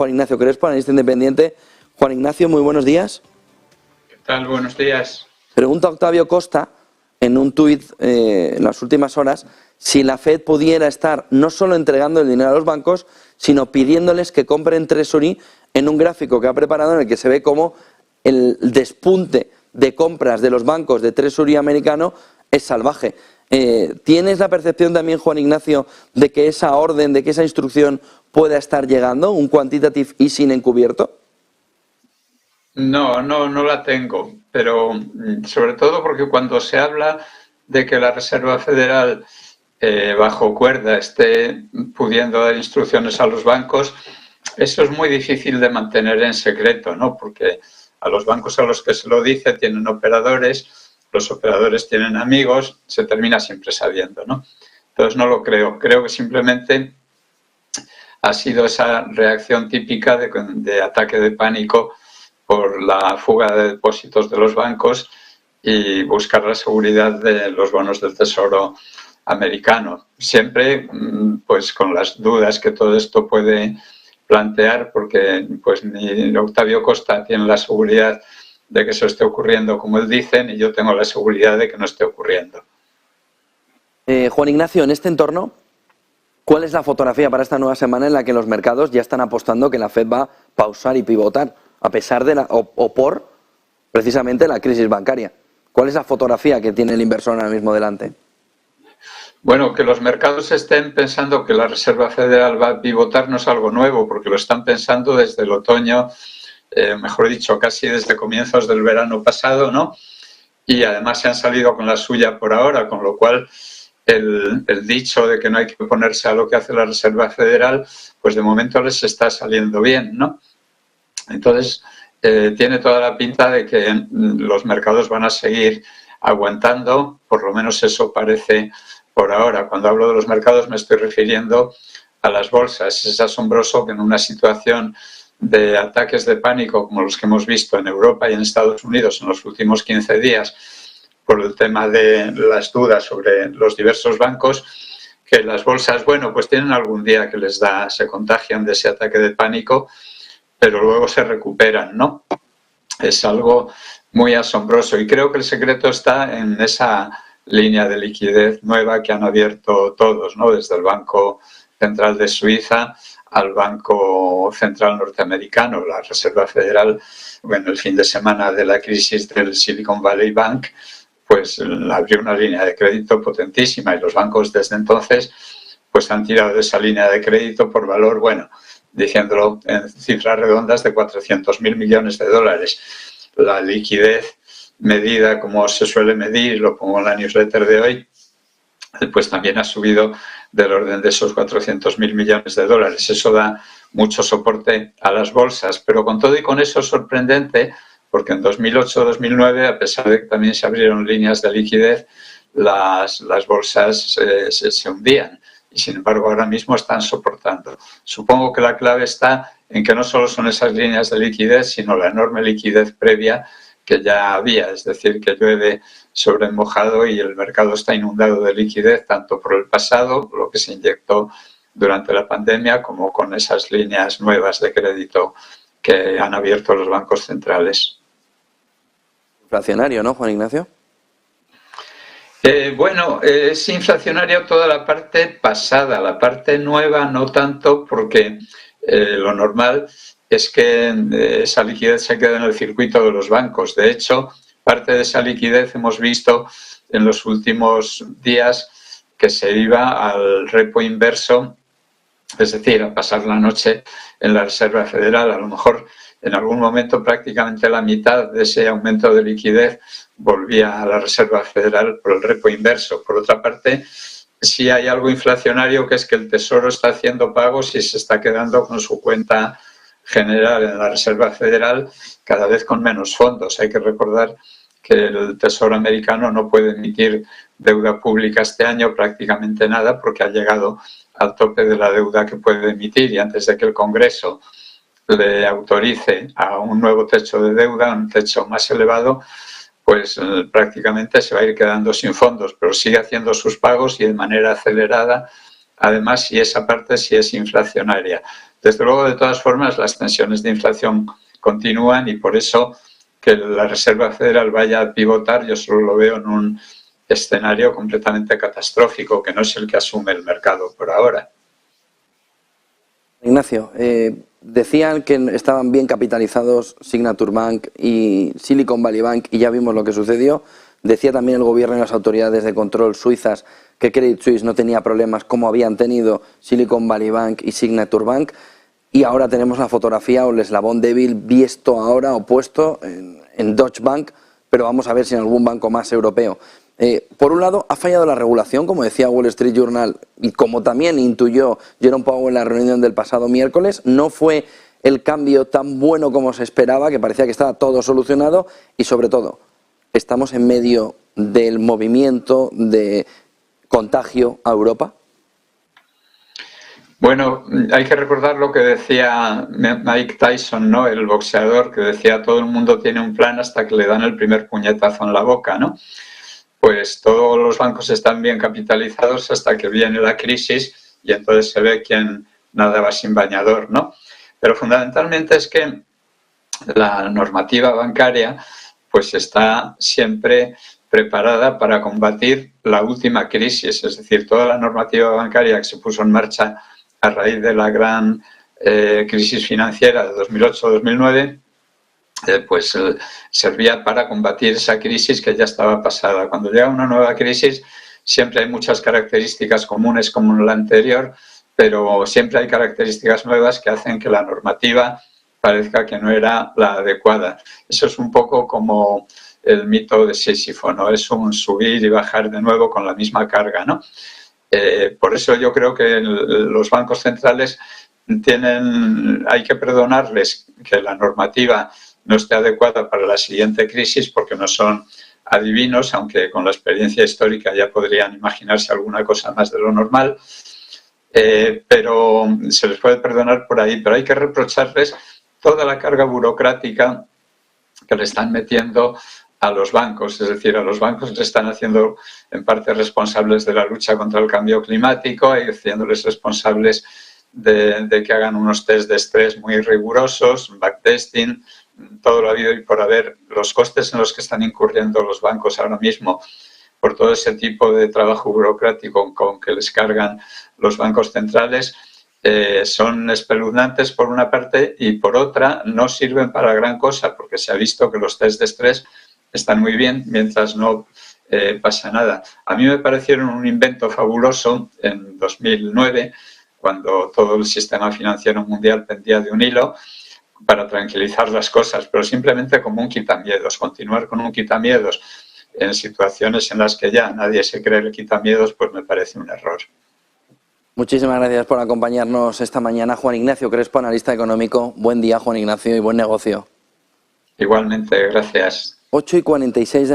Juan Ignacio Crespo, analista independiente. Juan Ignacio, muy buenos días. ¿Qué tal? Buenos días. Pregunta Octavio Costa en un tuit en las últimas horas si la Fed pudiera estar no solo entregando el dinero a los bancos, sino pidiéndoles que compren Treasury, en un gráfico que ha preparado en el que se ve cómo el despunte de compras de los bancos de Treasury americano es salvaje. ¿Tienes la percepción también, Juan Ignacio, de que esa orden, de que esa instrucción pueda estar llegando, un quantitative easing encubierto? No la tengo, pero sobre todo porque cuando se habla de que la Reserva Federal bajo cuerda esté pudiendo dar instrucciones a los bancos, eso es muy difícil de mantener en secreto, ¿no? Porque a los bancos a los que se lo dice tienen operadores, los operadores tienen amigos, se termina siempre sabiendo, ¿no? Entonces no lo creo. Creo que simplemente ha sido esa reacción típica de ataque de pánico por la fuga de depósitos de los bancos y buscar la seguridad de los bonos del Tesoro americano. Siempre pues con las dudas que todo esto puede plantear, porque pues ni Octavio Costa tiene la seguridad de que eso esté ocurriendo como él dice, ni yo tengo la seguridad de que no esté ocurriendo. Juan Ignacio, en este entorno, ¿cuál es la fotografía para esta nueva semana en la que los mercados ya están apostando que la Fed va a pausar y pivotar, a pesar de o por precisamente la crisis bancaria? ¿Cuál es la fotografía que tiene el inversor ahora mismo delante? Bueno, que los mercados estén pensando que la Reserva Federal va a pivotar no es algo nuevo, porque lo están pensando desde el otoño, mejor dicho, casi desde comienzos del verano pasado, ¿no? Y además se han salido con la suya por ahora, con lo cual el dicho de que no hay que oponerse a lo que hace la Reserva Federal, pues de momento les está saliendo bien, ¿no? Entonces, tiene toda la pinta de que los mercados van a seguir aguantando, por lo menos eso parece por ahora. Cuando hablo de los mercados me estoy refiriendo a las bolsas. Es asombroso que en una situación de ataques de pánico como los que hemos visto en Europa y en Estados Unidos en los últimos 15 días por el tema de las dudas sobre los diversos bancos, que las bolsas, bueno, pues tienen algún día que les da, se contagian de ese ataque de pánico, pero luego se recuperan, ¿no? Es algo muy asombroso y creo que el secreto está en esa línea de liquidez nueva que han abierto todos, ¿no? Desde el Banco Central de Suiza al Banco Central Norteamericano, la Reserva Federal. Bueno, el fin de semana de la crisis del Silicon Valley Bank, pues abrió una línea de crédito potentísima y los bancos desde entonces pues han tirado de esa línea de crédito por valor, bueno, diciéndolo en cifras redondas, de 400.000 millones de dólares. La liquidez medida como se suele medir, lo pongo en la newsletter de hoy, pues también ha subido del orden de esos 400.000 millones de dólares. Eso da mucho soporte a las bolsas, pero con todo y con eso es sorprendente, porque en 2008-2009, a pesar de que también se abrieron líneas de liquidez, las bolsas se hundían y sin embargo ahora mismo están soportando. Supongo que la clave está en que no solo son esas líneas de liquidez, sino la enorme liquidez previa que ya había, es decir, que llueve sobre mojado y el mercado está inundado de liquidez, tanto por el pasado, lo que se inyectó durante la pandemia, como con esas líneas nuevas de crédito que han abierto los bancos centrales. Inflacionario, ¿no, Juan Ignacio? Bueno, es inflacionario toda la parte pasada, la parte nueva no tanto, porque lo normal es que esa liquidez se quede en el circuito de los bancos. De hecho, parte de esa liquidez hemos visto en los últimos días que se iba al repo inverso, es decir, a pasar la noche en la Reserva Federal. A lo mejor en algún momento prácticamente la mitad de ese aumento de liquidez volvía a la Reserva Federal por el repo inverso. Por otra parte, sí hay algo inflacionario, que es que el Tesoro está haciendo pagos y se está quedando con su cuenta general en la Reserva Federal cada vez con menos fondos. Hay que recordar que el Tesoro americano no puede emitir deuda pública este año, prácticamente nada, porque ha llegado al tope de la deuda que puede emitir, y antes de que el Congreso le autorice a un nuevo techo de deuda, un techo más elevado, pues prácticamente se va a ir quedando sin fondos, pero sigue haciendo sus pagos y de manera acelerada, además, y esa parte sí es inflacionaria. Desde luego, de todas formas, las tensiones de inflación continúan y por eso que la Reserva Federal vaya a pivotar, yo solo lo veo en un escenario completamente catastrófico, que no es el que asume el mercado por ahora. Ignacio, decían que estaban bien capitalizados Signature Bank y Silicon Valley Bank y ya vimos lo que sucedió. Decía también el gobierno y las autoridades de control suizas que Credit Suisse no tenía problemas como habían tenido Silicon Valley Bank y Signature Bank. Y ahora tenemos la fotografía o el eslabón débil visto ahora o puesto en Deutsche Bank, pero vamos a ver si en algún banco más europeo. Por un lado, ha fallado la regulación, como decía Wall Street Journal, y como también intuyó Jerome Powell en la reunión del pasado miércoles, no fue el cambio tan bueno como se esperaba, que parecía que estaba todo solucionado, y sobre todo, estamos en medio del movimiento de contagio a Europa. Bueno, hay que recordar lo que decía Mike Tyson, ¿no? El boxeador, que decía todo el mundo tiene un plan hasta que le dan el primer puñetazo en la boca, ¿no? Pues todos los bancos están bien capitalizados hasta que viene la crisis y entonces se ve quién nadaba sin bañador, ¿no? Pero fundamentalmente es que la normativa bancaria pues está siempre preparada para combatir la última crisis, es decir, toda la normativa bancaria que se puso en marcha a raíz de la gran crisis financiera de 2008-2009, pues servía para combatir esa crisis que ya estaba pasada. Cuando llega una nueva crisis siempre hay muchas características comunes como en la anterior, pero siempre hay características nuevas que hacen que la normativa parezca que no era la adecuada. Eso es un poco como el mito de Sísifo, ¿no? Es un subir y bajar de nuevo con la misma carga, ¿no? Por eso yo creo que los bancos centrales hay que perdonarles que la normativa no esté adecuada para la siguiente crisis porque no son adivinos, aunque con la experiencia histórica ya podrían imaginarse alguna cosa más de lo normal, pero se les puede perdonar por ahí, pero hay que reprocharles toda la carga burocrática que le están metiendo a los bancos, es decir, a los bancos les están haciendo en parte responsables de la lucha contra el cambio climático y haciéndoles responsables de que hagan unos test de estrés muy rigurosos, backtesting, todo lo habido y por haber. Los costes en los que están incurriendo los bancos ahora mismo por todo ese tipo de trabajo burocrático con que les cargan los bancos centrales son espeluznantes por una parte y por otra no sirven para gran cosa porque se ha visto que los test de estrés están muy bien mientras no pasa nada. A mí me parecieron un invento fabuloso en 2009 cuando todo el sistema financiero mundial pendía de un hilo para tranquilizar las cosas, pero simplemente como un quitamiedos, continuar con un quitamiedos en situaciones en las que ya nadie se cree el quitamiedos, pues me parece un error. Muchísimas gracias por acompañarnos esta mañana, Juan Ignacio Crespo, analista económico. Buen día, Juan Ignacio, y buen negocio. Igualmente, gracias. 8:46 de la